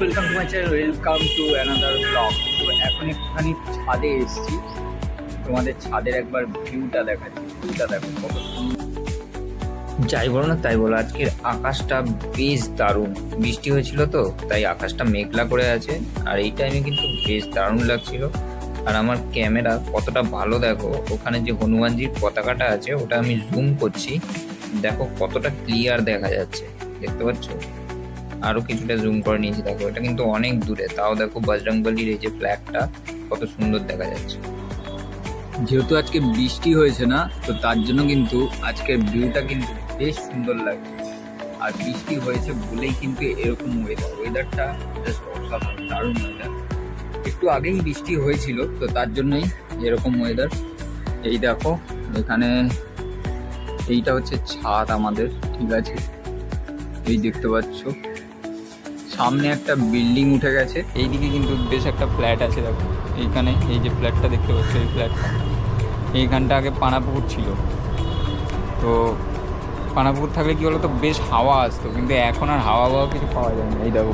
Welcome to my channel, welcome to another blog. তো এখন একটুখানি ছাদে এসেছি, তোমাদের ছাদের একবার ভিউটা দেখাচ্ছি। ভিউটা দেখো কত সুন্দর। যাই বলো না তাই বলো, আজকের আকাশটা বেশ দারুণ। বৃষ্টি হয়েছিল তো তাই আকাশটা মেঘলা করে আছে, আর এই টাইমে কিন্তু বেশ দারুণ লাগছিল। আর আমার ক্যামেরা কতটা ভালো দেখো, ওখানে যে হনুমানজির পতাকাটা আছে ওটা আমি জুম করছি, দেখো কতটা ক্লিয়ার দেখা যাচ্ছে, দেখতে পাচ্ছ? আরো কিছুটা জুম করে নিয়েছি, দেখো এটা কিন্তু অনেক দূরে, তাও দেখো বজরংবলীর এই যে ফ্ল্যাগটা কত সুন্দর দেখা যাচ্ছে। যেহেতু আজকে বৃষ্টি হয়েছে না, তো তার জন্য কিন্তু আজকের ভিউটা কিন্তু বেশ সুন্দর লাগছে। আর বৃষ্টি হয়েছে বলেই কিন্তু এরকম ওয়েদারটা জাস্ট অসাধারণ, দারুণ ওয়েদার। একটু আগেই বৃষ্টি হয়েছিল, তো তার জন্যই এরকম ওয়েদার। এই দেখো এখানে এইটা হচ্ছে ছাদ আমাদের, ঠিক আছে? এই দেখতে পাচ্ছ সামনে একটা বিল্ডিং উঠে গেছে, এইদিকে কিন্তু বেশ একটা ফ্ল্যাট আছে। দেখো এইখানে এই যে ফ্ল্যাটটা দেখতে পাচ্ছ, এই ফ্ল্যাটটা, এইখানটা আগে পানাপুকুর ছিল। তো পানাপুকুর থাকলে কি বলতো, বেশ হাওয়া আসতো, কিন্তু এখন আর হাওয়া কিছু পাওয়া যায় না। এই দেখো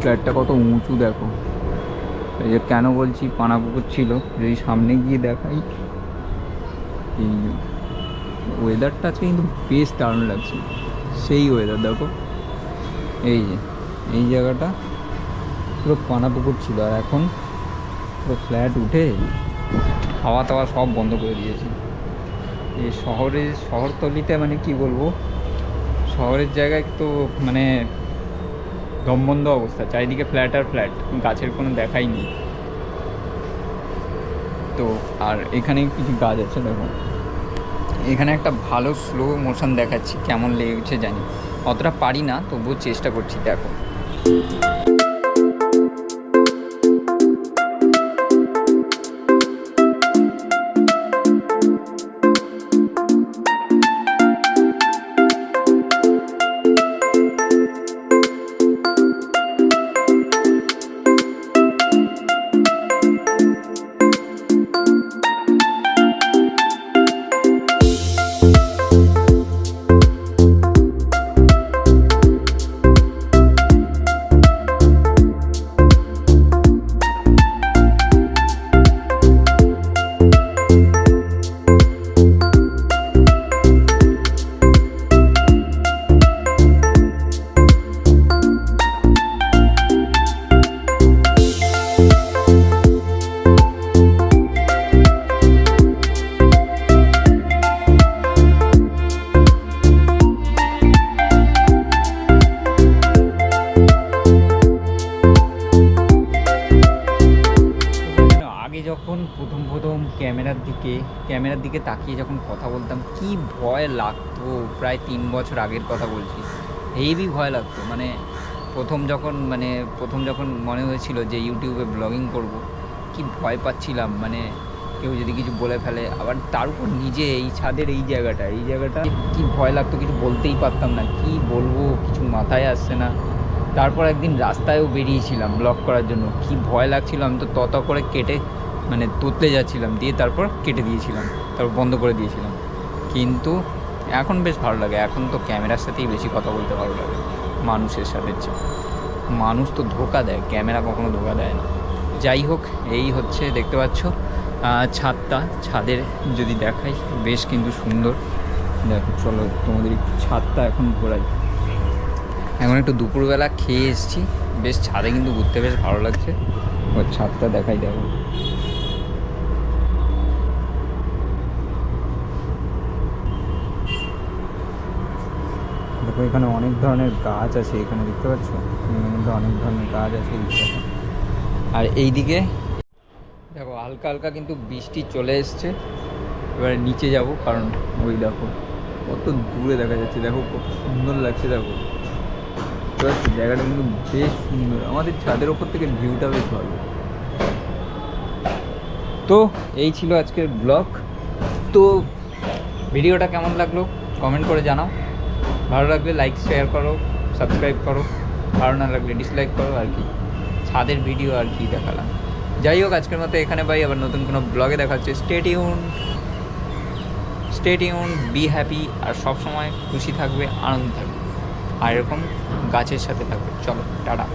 ফ্ল্যাটটা কত উঁচু দেখো। এই যে কেন বলছি পানাপুকুর ছিল, যদি সামনে গিয়ে দেখাই, এই ওয়েদারটা আজকে কিন্তু বেশ দারুণ লাগছে, সেই ওয়েদার দেখো। এই যে এই জায়গাটা পুরো পানাপুকুর ছিল, আর এখন পুরো ফ্ল্যাট উঠে হাওয়া টাওয়া সব বন্ধ করে দিয়েছে। এই শহরতলিতে মানে কি বলবো, শহরের জায়গায় তো মানে দমবন্ধ অবস্থা, চারিদিকে ফ্ল্যাট আর ফ্ল্যাট, গাছের কোনো দেখাই নেই। তো আর এখানে কিছু গাছ আছে দেখো, এখানে একটা ভালো স্লো মোশন দেখাচ্ছি, কেমন লেগেছে জানি, অতটা পারি না, তবুও চেষ্টা করছি। দেখো যখন প্রথম ক্যামেরার দিকে তাকিয়ে যখন কথা বলতাম, কি ভয় লাগতো। প্রায় 3 বছর আগের কথা বলছি, হেভি ভয় লাগতো। মানে প্রথম যখন মনে হয়েছিল যে ইউটিউবে ব্লগিং করব, কি ভয় পাচ্ছিলাম। মানে কেউ যদি কিছু বলে ফেলে, আবার তার উপর নিজে এই ছাদের এই জায়গাটা কি ভয় লাগতো, কিছু বলতেই পারতাম না, কি বলবো কিছু মাথায় আসছে না। তারপর একদিন রাস্তায়ও বেরিয়েছিলাম ব্লগ করার জন্য, কি ভয় লাগছিল। আমি তো করে কেটে তুতলে যাচ্ছিলাম, দিয়ে তারপর কেটে দিয়েছিলাম, তারপর বন্ধ করে দিয়েছিলাম। কিন্তু এখন বেশ ভালো লাগে, এখন তো ক্যামেরার সাথেই বেশি কথা বলতে ভালো লাগে মানুষের সাথে চেয়ে। মানুষ তো ধোকা দেয়, ক্যামেরা কখনো ধোকা দেয় না। যাই হোক, এই হচ্ছে দেখতে পাচ্ছ ছাদের যদি দেখাই, বেশ কিন্তু সুন্দর। দেখো চলো তোমাদের একটু ছাদটা এখন ঘোরাই। এখন একটু দুপুরবেলা খেয়ে এসেছি, বেশ ছাদে কিন্তু ঘুরতে বেশ ভালো লাগছে। ওর ছাদটা দেখাই, দেখো দেখো এখানে অনেক ধরনের গাছ আছে, এখানে দেখতে পাচ্ছ, এখানে অনেক ধরনের গাছ আছে। আর এইদিকে দেখো হালকা হালকা কিন্তু বৃষ্টি চলে এসছে। এবারে নিচে যাব, কারণ ওই দেখো কত দূরে দেখা যাচ্ছে, দেখো কত সুন্দর লাগছে। দেখো জায়গাটা কিন্তু বেশ সুন্দর, আমাদের ছাদের ওপর থেকে ভিউটা বেশ ভালো। তো এই ছিল আজকের ব্লগ। তো ভিডিওটা কেমন লাগলো কমেন্ট করে জানাও। ভালো লাগলে লাইক শেয়ার করো, সাবস্ক্রাইব করো, ভালো না লাগলে ডিসলাইক করো। আর কি ছাদের ভিডিও আর কি দেখালাম। যাই হোক, আজকের মতো এখানে বাই, আবার নতুন কোনো ব্লগে দেখা হচ্ছে। স্টে টিউন, বি হ্যাপি, আর সবসময় খুশি থাকবে, আনন্দ থাকবে। আর এরকম গাছের সাথে থাকবে। চলো টাটা।